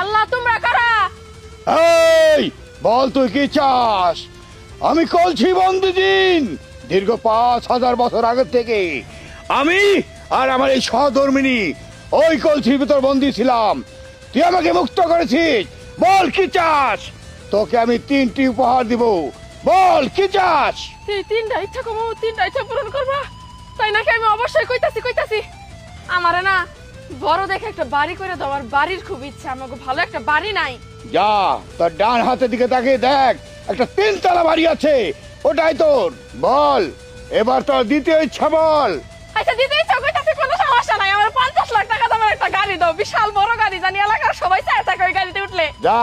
আল্লাহ তোমরা কারা? এই বল তুই কি চাস? আমি কলছি বন্দি জিন, দীর্ঘ ৫,০০০ বছর আগে থেকে আমি আর আমার এই সহধর্মিনী ওই কলসির ভিতর বন্দি ছিলাম। তুই আমাকে মুক্ত করেছিস, বল কি চাস? তোকে আমি ৩টি উপহার দিব, বল কি চাস? এই ৩টা ইচ্ছা কমো, ৩টা ইচ্ছা পূরণ করবা তাই নাকি? আমি অবশ্যই কইতাছি আমারে না বড় দেখে একটা বাড়ি করে দাও। আর বাড়ির খুব ইচ্ছা, আমাকে ভালো একটা বাড়ি নাই। যা তোর ডান হাতের দিকে তাকিয়ে দেখ, একটা ৩তলা বাড়ি আছে, ওটাই তোর। বল এবার তোর দ্বিতীয় ইচ্ছা বল। আচ্ছা দিতে ইচ্ছা কইতাছি, কোনো সমস্যা নাই। আমার ৫০ লাখ টাকা দামের একটা গাড়ি দাও, বিশাল বড় গাড়ি, জানি এলাকার সবাই চায় থাকে ওই গাড়িতে উঠলে। যা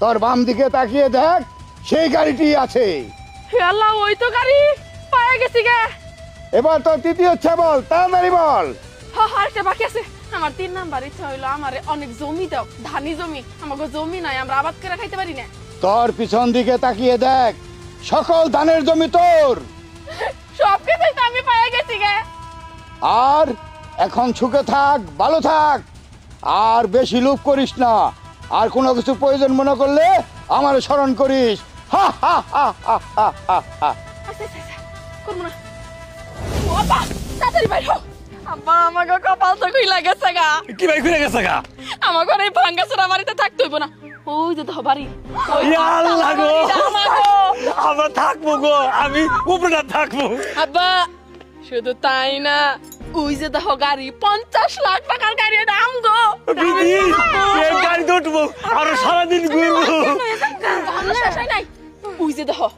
তোর বাম দিকে তাকিয়ে দেখ, সেই গাড়িটি আছে। হে আল্লাহ, ওই তো গাড়ি পায়ে গেছি গে। এবার তোর তৃতীয় ইচ্ছা বল, তাড়াতাড়ি বল। আরেকটা বাকি আছে। আমার ৩ নাম্বার ইচ্ছা হইলো আমার অনেক জমি দাও, ধানি জমি। আমাকে জমি নাই, আমরা আবাদ করে খাইতে পারি না। তোর পিছন দিকে তাকিয়ে দেখ, সকল ধানের জমি তোর। সবকিছুই তো আমি পায়ে গেছি গে। আর এখন সুখে থাক, ভালো থাক, আর বেশি লোভ করিস না। আর কোনো কিছু প্রয়োজন মনে করলে আমার স্মরণ করিস। হা হা হা হা হা হা হা। আচ্ছা করবো না। ও আব্বা তাড়াতাড়ি বাইর হও। আব্বা আমাকে কপাল তো খুইলা গেছে গা। কি ভাই খুলে গেছে গা? আমার ঘরে ভাঙ্গা চোরা বাড়িতে থাকতে হইব না। ওই যে দেখো বাড়ি। আল্লাহ গো, আমরা থাকবো গো, আমি উপরে থাকবো। আব্বা শুধু তাই না, ওই যে দেখো গাড়ি, ৫০ লাখ টাকার গাড়ি, দাম গো। দিদি এই গাড়িতে উঠবো, আরো সারাদিন ঘুরবো। নাই ওই যে দেখো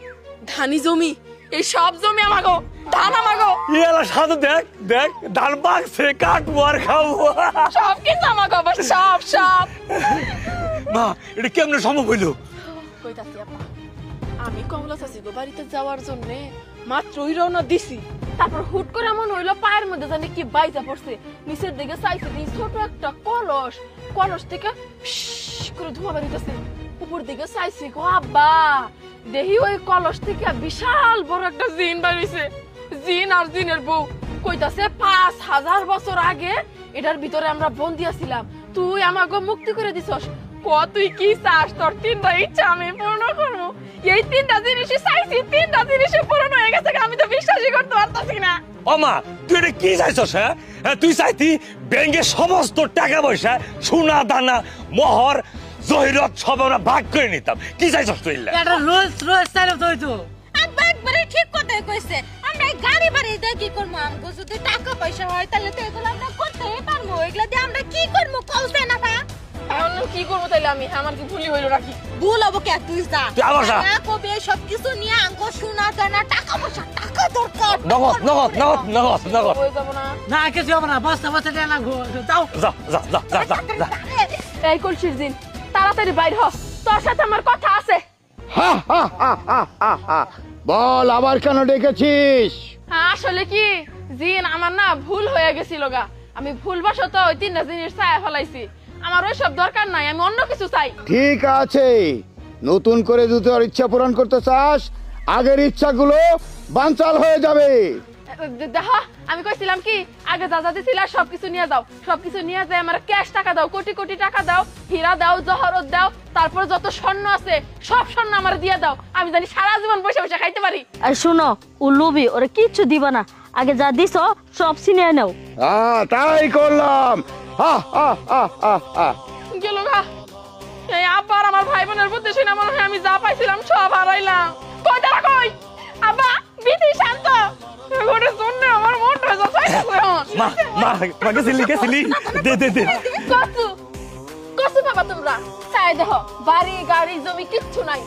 ধানি জমি, এই সব জমি আমাগো, ধান আমাগো। এলা সাথে দেখ দেখ, ধান পাকছে, কাটবো আর খাবো। সব কিছু আমাগো, আবার সব সব। মা এটা কেমনে সম্ভব হইলো? কইতাছি আপা, আমি কমলা চাচি গো বাড়িতে যাওয়ার জন্য মাত্রই রওনা দিছি। তারপর হুট করে মনে হইলো পায়ের মধ্যে জানি কি বাইজা পড়ছে। নিচের দিকে চাইছে দিই ছোট একটা কলস, কলস থেকে করে ধোঁয়া বেরিতেছে। উপর দিকে চাইছি গো আব্বা, দেখি ওই কলস থেকে বিশাল বড় একটা জিন বেরিয়েছে। জিন আর জিনের বউ। কইতাছে ৫,০০০ বছর আগে এটার ভিতরে আমরা বন্দি আছিলাম, তুই আমাকে মুক্তি করে দিছস। তুই কি চাস? তোর ৩টা ইচ্ছা আমি পূর্ণ করবো। এই ৩টা জিনিসই চাইছি, ৩টা জিনিসই পূরণ হয়ে গেছে। আমি তো বিশ্বাসই করতে পারতাছি না। ও মা তুই এটা কি চাইছস? হ্যাঁ তুই চাইতি ব্যাংকের সমস্ত টাকা পয়সা, সোনা দানা, মোহর জহিরত সব আমরা ভাগ করে নিতাম। কি চাইছস তুই? এটা রোজ রোজ চাইলে তো হইতো। আব্বা একবারে ঠিক কথাই কইছে। আমরা এই গাড়ি বাড়ি দিয়ে কি করবো? আমগো যদি টাকা পয়সা হয় তাহলে তো এগুলো আমরা করতেই পারবো। এগুলা দিয়ে আমরা কি করবো কওছে না ভা? এখন কি করবো তাইলে আমি? আমার কি ভুলি হইলো নাকি? ভুল হবো কে? তুই যা তুই আবার যা। না কবে সবকিছু নিয়ে আমগো সোনা দানা টাকা পয়সা, টাকা দরকার। নগদ নগদ নগদ নগদ নগদ। হয়ে যাবো না? না কিছু হবে না, বস্তা বস্তা দিয়ে না যাও। যা যা যা যা যা যা। এই কলসির দিন তাড়াতাড়ি বাইর হ, তোর সাথে আমার কথা আছে। হা হা হা হা হা হা। বল আবার কেন ডেকেছিস? হ্যাঁ আসলে কি জিন, আমার না ভুল হয়ে গেছিল গা। আমি ভুলবশত ওই ৩টা জিনিস চাই ফেলাইছি। আমার ওই সব দরকার নাই, আমি অন্য কিছু চাই। ঠিক আছে, নতুন করে যদি তোর ইচ্ছা পূরণ করতে চাস, আগের ইচ্ছাগুলো বানচাল হয়ে যাবে। দেখো আমি কইছিলাম কি, আগে যা যা দিছিলা সবকিছু নিয়ে যাও, সবকিছু নিয়ে যাই আমার ক্যাশ টাকা দাও, কোটি কোটি টাকা দাও, হীরা দাও, জহরত দাও, তারপর যত স্বর্ণ আছে সব স্বর্ণ আমার দিয়ে দাও। আমি জানি সারা জীবন বসে বসে খাইতে পারি। আর শুনো, ও লোভী, ওরা কিচ্ছু দিবা না। আগে যা দিছ সব ছিনিয়ে নাও। তাই করলাম। হা হা হা হা হা। গেল গা। এই আব্বা আর আমার ভাই বোনের বুদ্ধি শুনে মনে হয় আমি যা পাইছিলাম সব হারাইলাম। কই তারা কই? আব্বা বিধি শান্ত। ওরে শুনলে আমার মনটা যাচ্ছে। মা মা মা গেছিলি দে দে দে। কসু কসু বাবা তোমরা চাই দেখো, বাড়ি গাড়ি জমি কিচ্ছু নাই।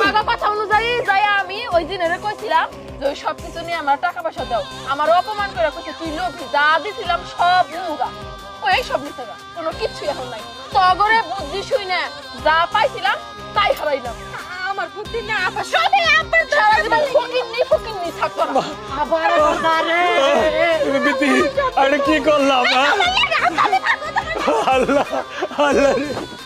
আগা কথা অনুযায়ী যাই আমি ওই দিনের কইছিলাম যে ওই সবকিছু নিয়ে আমার টাকা পয়সা দাও। আমার অপমান করে কইছে তুই লোভী, যা দিছিলাম সব মুগা। ওই সব নিতে গা, কোনো কিচ্ছু এখন নাই। তগরে বুদ্ধি শুই না, যা পাইছিলাম তাই হারাইলাম। আমার বুদ্ধি না আব্বা, সবই আব্বার সারা জীবন ফকিন্নি থাকতো না। আবার দারে বিতি আরে কি করলাম? আল্লাহ আল্লাহ রে।